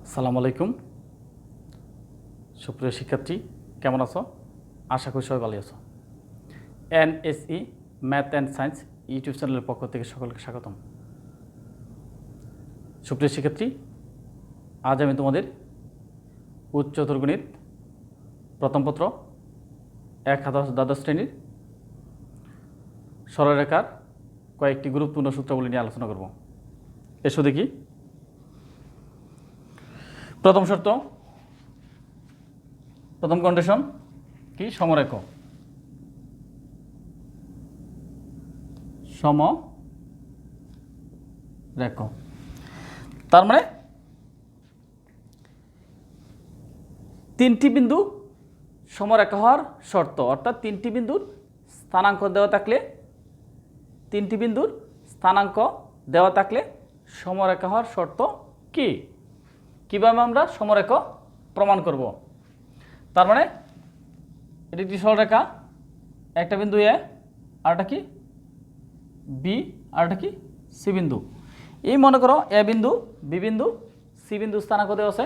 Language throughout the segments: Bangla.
আসসালামু আলাইকুম সুপ্রিয় শিক্ষার্থী, কেমন আছো? আশা করি সবাই ভালো আছো। NSE math and science YouTube চ্যানেলের পক্ষ থেকে সকলকে স্বাগতম। সুপ্রিয় শিক্ষার্থী, আজ আমি তোমাদের উচ্চতর গণিত প্রথম পত্র ১ দ্বাদশ শ্রেণীর সরলরেখার কয়েকটি গুরুত্বপূর্ণ সূত্রাবলী নিয়ে আলোচনা করব। এসো দেখি। প্রথম শর্ত, প্রথম কন্ডিশন কি? সমরেখ। সমরেখ তার মানে তিনটি বিন্দু সমরেখা হওয়ার শর্ত, অর্থাৎ তিনটি বিন্দুর স্থানাঙ্ক দেওয়া থাকলে সমরেখা হওয়ার শর্ত কি? কিভাবে আমরা সমরেখ প্রমাণ করব? তার মানে এটি একটি সরলরেখা, একটা বিন্দু এ, আরটা কি বি, আরটা কি সি বিন্দু। এই মনে করো এ বিন্দু, বি বিন্দু, সি বিন্দু স্থানাঙ্ক দেওয়া আছে।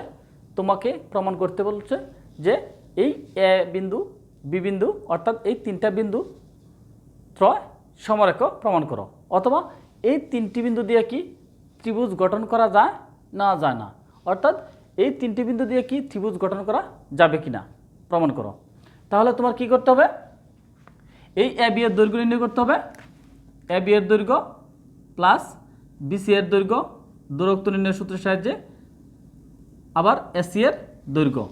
তোমাকে প্রমাণ করতে বলছে যে এই এ বিন্দু, বি বিন্দু অর্থাৎ এই তিনটা বিন্দু ত্রয় সমরেখ প্রমাণ করো, অথবা এই তিনটি বিন্দু দিয়ে কি ত্রিভুজ গঠন করা যায় না, অর্থাৎ এই তিনটি বিন্দু দিয়ে কি ত্রিভুজ গঠন করা যাবে কিনা প্রমাণ করো। তাহলে তোমার কি করতে হবে? এই এ বি এর দৈর্ঘ্য নির্ণয় করতে হবে। এ বি এর দৈর্ঘ্য প্লাস বিসি এর দৈর্ঘ্য দূরত্ব নির্ণয়ের সূত্রের সাহায্যে, আবার এসি এর দৈর্ঘ্য।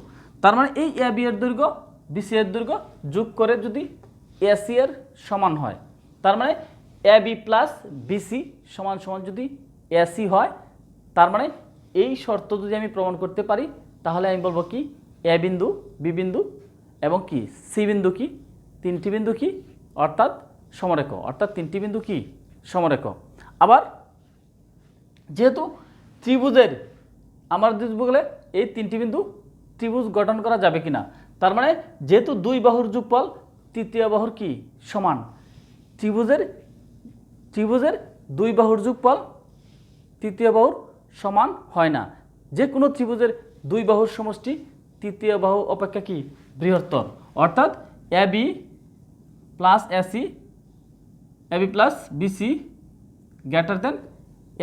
তার মানে এই এ বি এর দৈর্ঘ্য বিসি এর দৈর্ঘ্য যোগ করে যদি এসি এর সমান হয়, তার মানে এ বি প্লাস বিসি সমান সমান যদি এসি হয়, তার মানে এই শর্ত যদি আমি প্রমাণ করতে পারি, তাহলে আমি বলবো কি এ বিন্দু, বি বিন্দু এবং কি সি বিন্দু কি তিনটি বিন্দু কি অর্থাৎ সমরেখ, অর্থাৎ তিনটি বিন্দু কি সমরেখ। আবার যেহেতু ত্রিভুজের আমার বলে এই তিনটি বিন্দু ত্রিভুজ গঠন করা যাবে কিনা, তার মানে যেহেতু দুই বাহুর যোগফল তৃতীয় বাহুর কি সমান, ত্রিভুজের দুই বাহুর যোগফল তৃতীয় বাহুর সমান হয় না। যে কোনো ত্রিভুজের দুই বাহুর সমষ্টি তৃতীয় বাহু অপেক্ষা কি বৃহত্তর, অর্থাৎ A B plus AC, A B plus BC greater than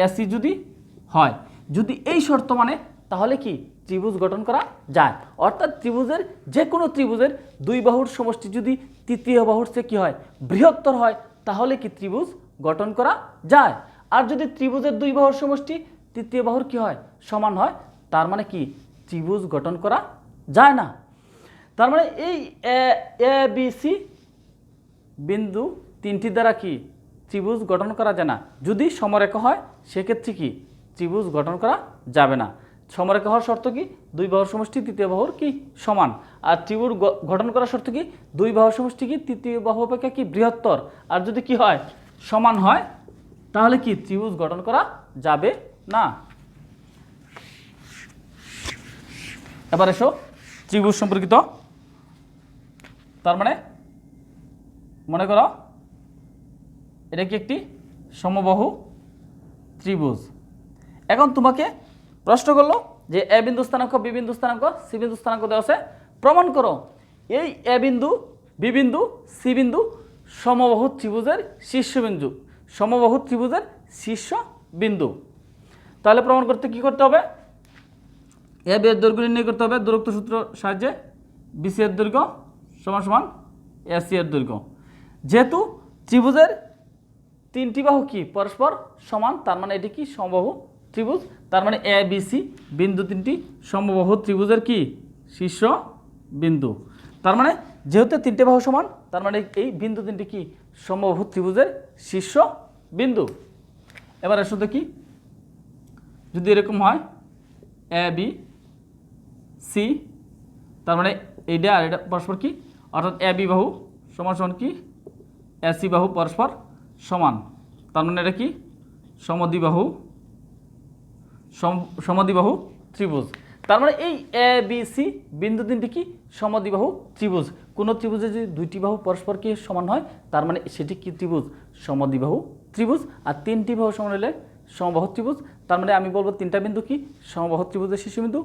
AC যদি হয়, যদি এই শর্ত মানে, তাহলে কি ত্রিভুজ গঠন করা যায়। অর্থাৎ ত্রিভুজের যে কোনো ত্রিভুজের দুই বাহুর সমষ্টি যদি তৃতীয় বাহুর চেয়ে কী হয় বৃহত্তর হয়, তাহলে কি ত্রিভুজ গঠন করা যায়। আর যদি ত্রিভুজের দুই বাহুর সমষ্টি তৃতীয় বাহুর কি হয় সমান হয়, তার মানে কি ত্রিভুজ গঠন করা যায় না। তার মানে এই এ বি সি বিন্দু তিনটি দ্বারা কি ত্রিভুজ গঠন করা যায় না। যদি সমরেখ হয় সেক্ষেত্রে কি ত্রিভুজ গঠন করা যাবে না। সমরেখ হওয়ার শর্ত কি দুই বাহুর সমষ্টি তৃতীয় বাহুর কি সমান, আর ত্রিভুজ গঠন করার শর্ত কি দুই বাহুর সমষ্টি কি তৃতীয় বাহু অপেক্ষা কি বৃহত্তর, আর যদি কি হয় সমান হয়, তাহলে কি ত্রিভুজ গঠন করা যাবে না। এবার এসো ত্রিভুজ সম্পর্কিত। তার মানে মনে করো এটা কি একটি সমবাহু ত্রিভুজ। এখন তোমাকে প্রশ্ন করলো যে এ বিন্দু স্থানাঙ্ক, বি বিন্দু স্থানাঙ্ক, সি বিন্দু স্থানাঙ্ক দেওয়া আছে, প্রমাণ করো এই এ বিন্দু, বি বিন্দু, সি বিন্দু সমবাহু ত্রিভুজের শীর্ষবিন্দু, সমবাহু ত্রিভুজের শীর্ষ বিন্দু। তাহলে প্রমাণ করতে কি করতে হবে? এ বি এর দৈর্ঘ্য নির্ণয় করতে হবে দূরত্ব সূত্র সাহায্যে। বিসি এর দৈর্ঘ্য সমান সমান এসি এর দৈর্ঘ্য। যেহেতু ত্রিভুজের তিনটি বাহু কি পরস্পর সমান, তার মানে এটি কি সমবাহু ত্রিভুজ। তার মানে এ বি সি বিন্দু তিনটি সমবাহু ত্রিভুজের কি শীর্ষ বিন্দু। তার মানে যেহেতু তিনটে বাহু সমান, তার মানে এই বিন্দু তিনটি কি সমবাহু ত্রিভুজের শীর্ষ বিন্দু। এবার এর সাথে কি যদি এরকম হয় এ বি সি, তার মানে এইটা আর এটা পরস্পর কি, অর্থাৎ এ বি বাহু সমান সমান কি এসি বাহু পরস্পর সমান, তার মানে এটা কি সমদ্বিবাহু ত্রিভুজ। তার মানে এই এ বি সি বিন্দু তিনটি কি সমদ্বিবাহু ত্রিভুজ। কোনো ত্রিভুজে যদি দুইটি বাহু পরস্পর কি সমান হয়, তার মানে সেটি কি ত্রিভুজ সমদ্বিবাহু ত্রিভুজ। আর তিনটি বাহু সমান হলে সমবাহু ত্রিভুজ। তার মানে আমি বলবো তিনটা বিন্দু কি সমবাহু ত্রিভুজের শীর্ষবিন্দু।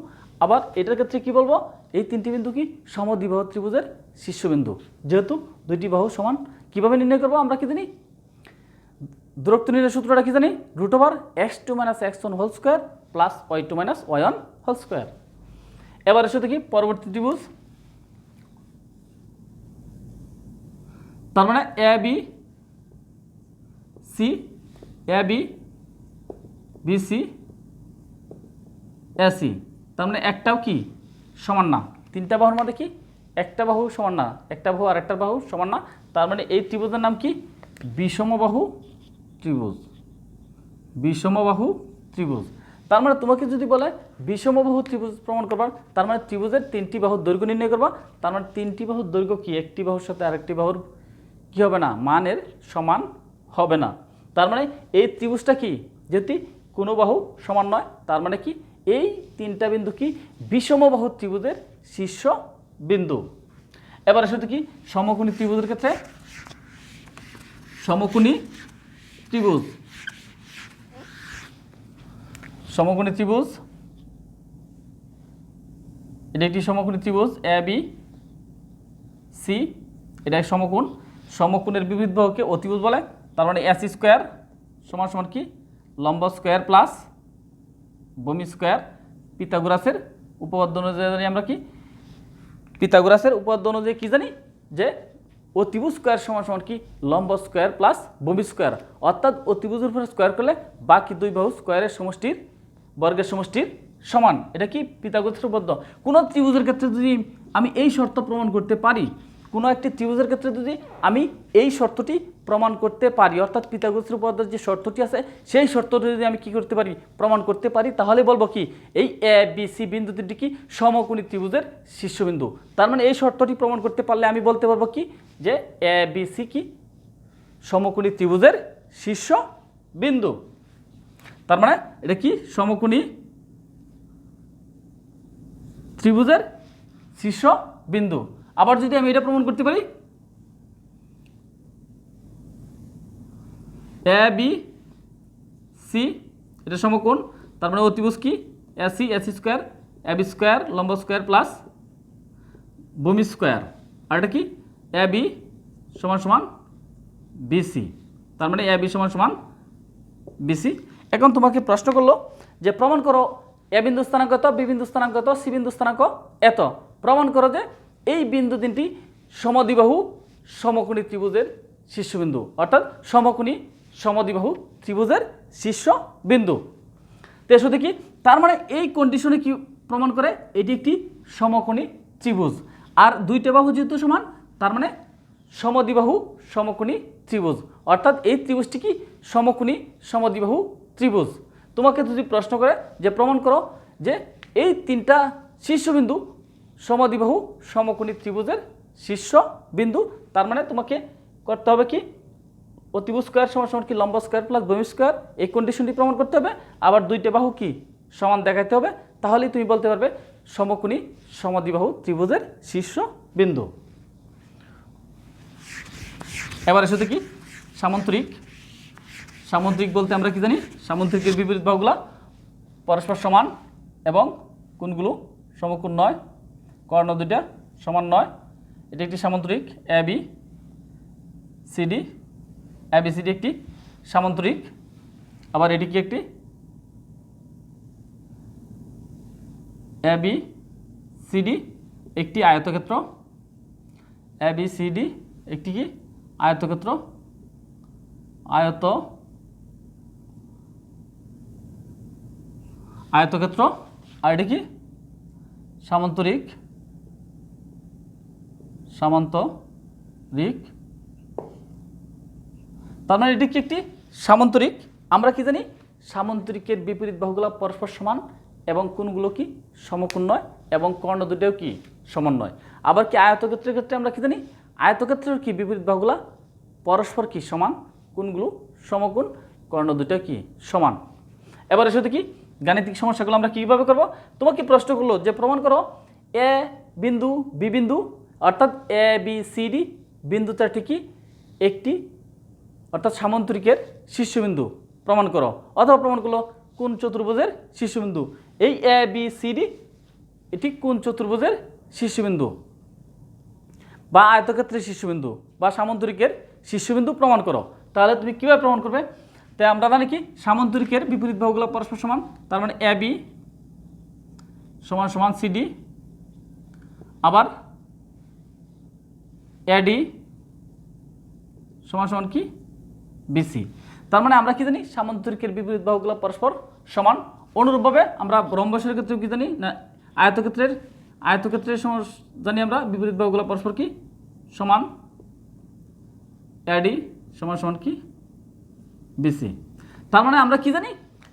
আবার এটার ক্ষেত্রে কি বলবো, এই তিনটি বিন্দু কি সমদ্বিবাহু ত্রিভুজের শীর্ষবিন্দু। যেহেতু দুইটি বাহু সমান, কিভাবে নির্ণয় করবো আমরা কি জানি, দূরত্ব নির্ণয়ের সূত্রটা কি জানি, √(x2 - x1) whole square plus y2 - y1 whole square. এবার এসে দেখি পরবর্তী ত্রিভুজ। তার মানে A B C, A B B C A C. তার মানে একটাও কি সমান না, তিনটা বাহুর মধ্যে কি একটা বাহু সমান না, একটা বাহু আর একটা বাহু সমান না। তার মানে এই ত্রিভুজের নাম কি বিষমবাহু ত্রিভুজ, বিষমবাহু ত্রিভুজ। তার মানে তোমাকে যদি বলে বিষমবাহু ত্রিভুজ প্রমাণ করবার, তার মানে ত্রিভুজের তিনটি বাহুর দৈর্ঘ্য নির্ণয় করবা। তার মানে তিনটি বাহুর দৈর্ঘ্য কি একটি বাহুর সাথে আরেকটি বাহুর কি হবে না, মানের সমান হবে না। তার মানে এই ত্রিভুজটা কি যদি কোনো বাহু সমান নয়, তার মানে কি এই তিনটা বিন্দু কি বিষমবাহু ত্রিভুজের শীর্ষ বিন্দু। এবার আসলে কি সমকোণী ত্রিভুজের ক্ষেত্রে, সমকোণী ত্রিভুজ, সমকোণী ত্রিভুজ, এটা একটি সমকোণী ত্রিভুজ এ বি সি, এটা এক সমকোণ। সমকোণের বিপরীত বাহুকে অতিভুজ বলে। তার মানে এসি স্কোয়ার সমান সমান কি লম্ব স্কোয়ার প্লাস ভূমি স্কোয়ার। পিথাগোরাসের উপপাদ্য অনুযায়ী জানি আমরা কি, পিথাগোরাসের উপপাদ্য অনুযায়ী কি জানি যে অতিভুজ স্কোয়ার সমান সমান কি লম্ব স্কোয়ার প্লাস ভূমি স্কোয়ার। অর্থাৎ অতিভুজের উপরে স্কোয়ার করলে বাকি দুই বাহু স্কোয়ারের সমষ্টির বর্গের সমষ্টির সমান। এটা কি পিথাগোরাসের উপপাদ্য। কোনো ত্রিভুজের ক্ষেত্রে যদি আমি এই শর্ত প্রমাণ করতে পারি, কোনো একটি ত্রিভুজের ক্ষেত্রে যদি আমি এই শর্তটি প্রমাণ করতে পারি, অর্থাৎ পিথাগোরাসের উপপাদ্যের যে শর্তটি আছে সেই শর্তটি যদি আমি কি করতে পারি, প্রমাণ করতে পারি, তাহলে বলবো কি এই এ বি সি বিন্দু তিনটি কি সমকোণী ত্রিভুজের শীর্ষবিন্দু। তার মানে এই শর্তটি প্রমাণ করতে পারলে আমি বলতে পারবো কি যে এ বি সি কি সমকোণী ত্রিভুজের শীর্ষ বিন্দু। তার মানে এটা কি সমকোণী ত্রিভুজের শীর্ষ বিন্দু। আবার যদি আমি এটা প্রমাণ করতে পারি এ বি সি এটা সমকোণ, তার মানে অতিভুজ কি AC, AC square, A B square লম্ব স্কোয়ার প্লাস ভূমি স্কোয়ার। আর এটা কি এ বি সমান সমান বিসি। তার মানে এ বি সমান সমান বিসি। এখন তোমাকে প্রশ্ন করলো যে প্রমাণ করো এ বিন্দু স্থানাঙ্ক এত, বি বিন্দু স্থানাঙ্ক এত, সি বিন্দু স্থানাঙ্ক এত। প্রমাণ করো যে এই বিন্দু তিনটি সমদ্বিবাহু সমকোণী ত্রিভুজের শীর্ষবিন্দু, অর্থাৎ সমকোণী সমদ্বিবাহু ত্রিভুজের শীর্ষ বিন্দু। তেসো দেখি তার মানে এই কন্ডিশনে কি প্রমাণ করে এটি একটি সমকোণী ত্রিভুজ। আর দুইটা বাহু যেহেতু সমান, তার মানে সমদ্বিবাহু সমকোণী ত্রিভুজ, অর্থাৎ এই ত্রিভুজটি কি সমকোণী সমদ্বিবাহু ত্রিভুজ। তোমাকে যদি প্রশ্ন করে যে প্রমাণ করো যে এই তিনটা শীর্ষবিন্দু সমদ্বিবাহু সমকোণী ত্রিভুজের শীর্ষ বিন্দু, তার মানে তোমাকে করতে হবে কি অতিভুজ স্কোয়ার সমান সমান কি লম্ব স্কোয়ার প্লাস ভূমি স্কোয়ার, এই কন্ডিশনটি প্রমাণ করতে হবে। আবার দুইটা বাহু কি সমান দেখাতে হবে, তাহলেই তুমি বলতে পারবে সমকোণী সমদ্বিবাহু ত্রিভুজের শীর্ষ বিন্দু। এবার এসে কি সামান্তরিক। সামান্তরিক বলতে আমরা কি জানি, সামান্তরিকের বিপরীত বাহুগুলা পরস্পর সমান এবং কোণগুলো সমকোণ নয়, কর্ণ দুইটা সমান নয়। এটি একটি সামান্তরিক A B CD, A B CD একটি সামান্তরিক। আবার এটি কি একটি এ বি সিডি একটি আয়তক্ষেত্র, এ বি সিডি একটি কি আয়তক্ষেত্র, আয়তক্ষেত্র। আর এটি কি সামান্তরিক, সামান্তরিক। তার মানে এটি কি একটি সামান্তরিক। আমরা কি জানি সামান্তরিকের বিপরীত বাহুগুলো পরস্পর সমান এবং কোণগুলো কি সমকোণ নয় এবং কর্ণ দুটোও কি সমান নয়। আবার কি আয়তক্ষেত্রের ক্ষেত্রে আমরা কি জানি আয়তক্ষেত্রের কি বিপরীত বাহুগুলো পরস্পর কি সমান, কোণগুলো সমকোণ, কর্ণ দুটোও কি সমান। এবার এর সাথে কি গাণিতিক সমস্যাগুলো আমরা কীভাবে করব। তোমাকে প্রশ্ন করলো যে প্রমাণ করো এ বিন্দু বি বিন্দু অর্থাৎ এ বি সি ডি বিন্দু চারটি কি একটি অর্থাৎ সামান্তরিকের শীর্ষবিন্দু। প্রমাণ করো, অথবা প্রমাণ করলো কোন চতুর্ভুজের শীর্ষবিন্দু, এই এ বি সি ডি এটি কোন চতুর্ভুজের শীর্ষবিন্দু বা আয়তক্ষেত্রের শীর্ষবিন্দু বা সামন্তরিকের শীর্ষবিন্দু প্রমাণ করো। তাহলে তুমি কীভাবে প্রমাণ করবে? তাই আমরা জানি কি সামন্তরিকের বিপরীত বাহুগুলো পরস্পর সমান, তার মানে এ বি সমান সমান সিডি, আবার এডি সমান সমান কি বিসি। তার মানে আমরা কি জানি সামন্তরিকের বিপরীত বাহুগুলো পরস্পর সমান। অনুরূপভাবে আমরা রম্বসের ক্ষেত্রে কি জানি না আয়তক্ষেত্রের জানি আমরা বিপরীত বাহুগুলো পরস্পর কি সমান, এডি সমান সমান কি বিসি। তার মানে আমরা কি জানি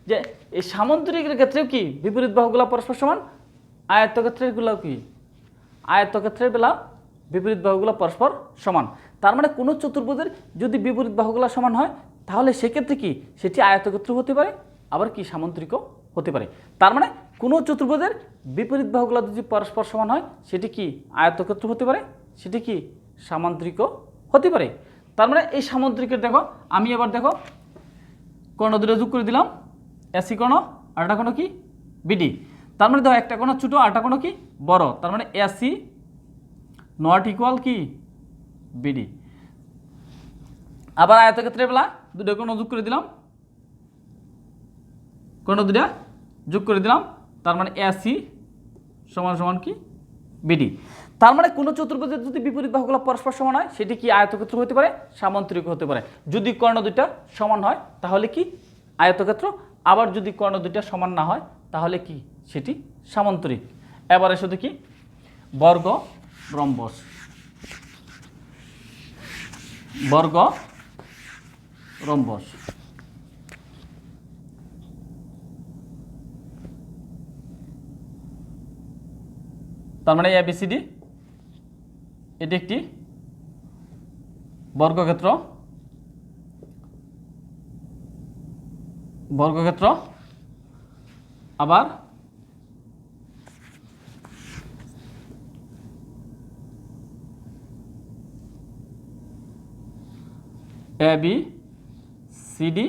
যে এই সামন্তরিকের ক্ষেত্রেও কি বিপরীত বাহুগুলো পরস্পর সমান, আয়তক্ষেত্রের গুলাও কি আয়তক্ষেত্রের বেলা বিপরীত বাহুগুলো পরস্পর সমান। তার মানে কোনো চতুর্ভুজের যদি বিপরীত বাহুগুলো সমান হয় তাহলে সেক্ষেত্রে কি সেটি আয়তক্ষেত্র হতে পারে, আবার কি সামন্তরিকও হতে পারে। তার মানে কোনো চতুর্ভুজের বিপরীত বাহুগুলো যদি পরস্পর সমান হয় সেটি কি আয়তক্ষেত্র হতে পারে, সেটি কি সামান্তরিকও হতে পারে। তার মানে এই সামান্তরিকের দেখো আমি এবার দেখো কর্ণ দুটো যোগ করে দিলাম, এসি কর্ণ আর একটা কর্ণ কি বিডি। তার মানে দেখো একটা কর্ণ ছোটো আর একটা কর্ণ কি বড়, তার মানে এসি নট ইকুয়াল কি বিডি। আবার আয়তক্ষেত্রের বেলা দুটো কর্ণ যোগ করে দিলাম, কর্ণ দুটা যোগ করে দিলাম, তার মানে এসি সমান সমান কি বিডি। তার মানে কোনো চতুর্ভুজের যদি বিপরীত বাহুগুলো পরস্পর সমান হয় সেটি কি আয়তক্ষেত্র হতে পারে, সামান্তরিক হতে পারে। যদি কর্ণ দুইটা সমান হয় তাহলে কি আয়তক্ষেত্র, আবার যদি কর্ণ দুইটা সমান না হয় তাহলে কি সেটি সামান্তরিক। এবারে শুধু কি বর্গ রম্বস, বর্গ রম্বস। তার মানে এবিসিডি এটি একটি বর্গক্ষেত্র, আবার এবি সিডি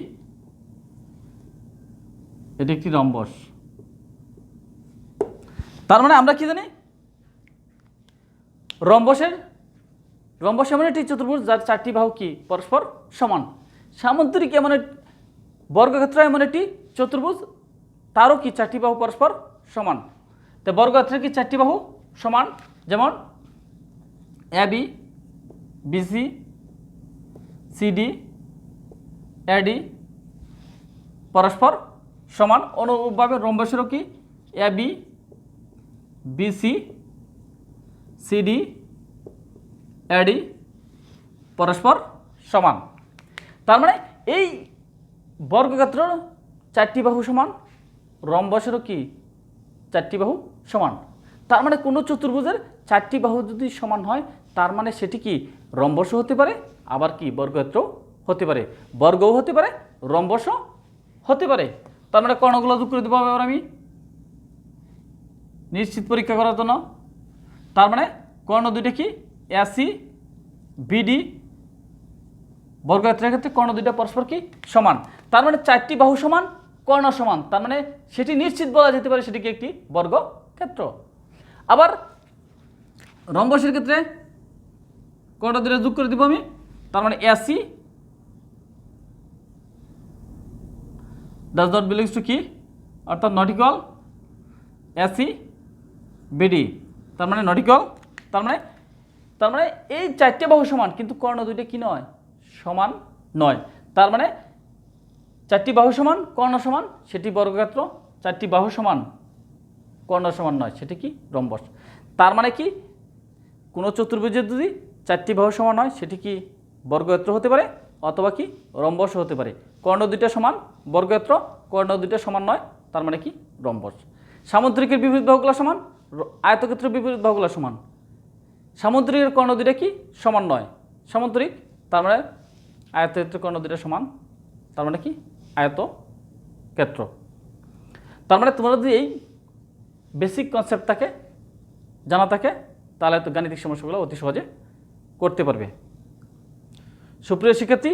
এটি একটি রম্বস। তার মানে আমরা কি জানি রম্বস এমন একটি চতুর্ভুজ যার চারটি বাহু কি পরস্পর সমান। সামান্তরিক এমন বর্গক্ষেত্র এমন একটি চতুর্ভুজ তারও কি চারটি বাহু পরস্পর সমান। তো বর্গক্ষেত্রের কি চারটি বাহু সমান, যেমন এবি বিসি সিডি এডি পরস্পর সমান। অনুরূপভাবে রম্বসেরও কি এবি বিসি সিডি এডি পরস্পর সমান। তার মানে এই বর্গক্ষেত্র চারটি বাহু সমান, রম্বসেরও কি চারটি বাহু সমান। তার মানে কোনো চতুর্ভুজের চারটি বাহু যদি সমান হয় তার মানে সেটি কি রম্বসও হতে পারে, আবার কি বর্গক্ষেত্রও হতে পারে, বর্গও হতে পারে, রম্বসও হতে পারে। তার মানে কর্ণগুলো যোগ করে দেবো এবার আমি নিশ্চিত পরীক্ষা করার জন্য। তার মানে কর্ণ দুইটা কি এসি বিডি, বর্গক্ষেত্রের ক্ষেত্রে কর্ণ দুইটা পরস্পর কি সমান। তার মানে চারটি বাহু সমান, কর্ণ সমান, তার মানে সেটি নিশ্চিত বলা যেতে পারে সেটি কি একটি বর্গক্ষেত্র। আবার রম্বসের ক্ষেত্রে কর্ণ দুইটা যোগ করে দিব আমি, তার মানে AC does not belongs to কি অর্থাৎ নট ইকুয়াল এসি বিডি, তার মানে নট ইকুয়াল। তার মানে এই চারটে বাহু সমান কিন্তু কর্ণ দুইটা কি নয় সমান নয়। তার মানে চারটি বাহু সমান কর্ণ সমান সেটি বর্গক্ষেত্র, চারটি বাহু সমান কর্ণ সমান নয় সেটি কি রম্বস। তার মানে কি কোনো চতুর্ভুজের যদি চারটি বাহু সমান হয় সেটি কি বর্গক্ষেত্র হতে পারে অথবা কি রম্বস হতে পারে। কর্ণ দুইটা সমান বর্গক্ষেত্র, কর্ণ দুইটা সমান নয় তার মানে কি রম্বস। সামুদ্রিকের বিপরীত বাহুগুলো সমান, আয়তক্ষেত্রের বিপরীত বাহুগুলো সমান। সামুদ্রিকের কর্ণ দুইটা কি সমান নয়, সামুদ্রিক, তার মানে আয়তক্ষেত্রের কর্ণ দুইটা সমান তার মানে কি আয়তক্ষেত্র। তার মানে তোমরা যদি এই বেসিক কনসেপ্টটাকে জানা থাকে তাহলে তো গাণিতিক সমস্যাগুলো অতি সহজে করতে পারবে। সুপ্রিয় শিক্ষার্থী,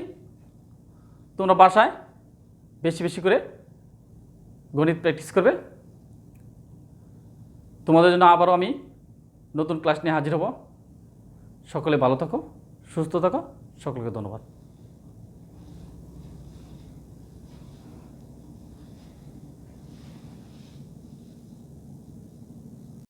তোমরা বাসায় বেশি বেশি করে গণিত প্র্যাকটিস করবে। তোমাদের জন্য আবারও আমি নতুন ক্লাস নিয়ে হাজির হব। সকলে ভালো থাকো, সুস্থ থাকো, সকলকে ধন্যবাদ।